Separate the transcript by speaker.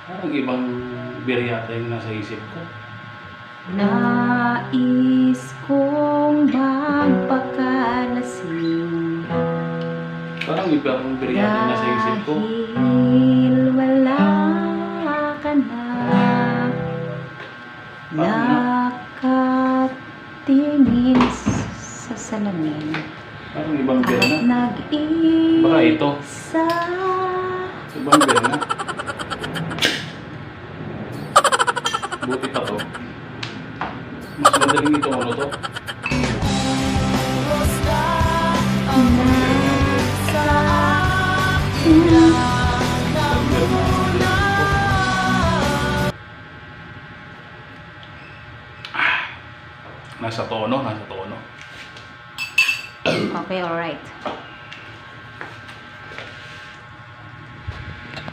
Speaker 1: Parang ibang biryata yung nasa isip ko.
Speaker 2: Nais kong magpakalasing
Speaker 1: Parang ibang biryata yung nasa isip ko.
Speaker 2: dahil wala ka na. Nakatingin sa salamin
Speaker 1: Parang ibang
Speaker 2: at
Speaker 1: birna.
Speaker 2: nag-iisa.
Speaker 1: Baka ito. Ibang birna. Buti pa to. Mas madaling ito ano to. Nasa tono, nasa tono.
Speaker 2: Okay, alright.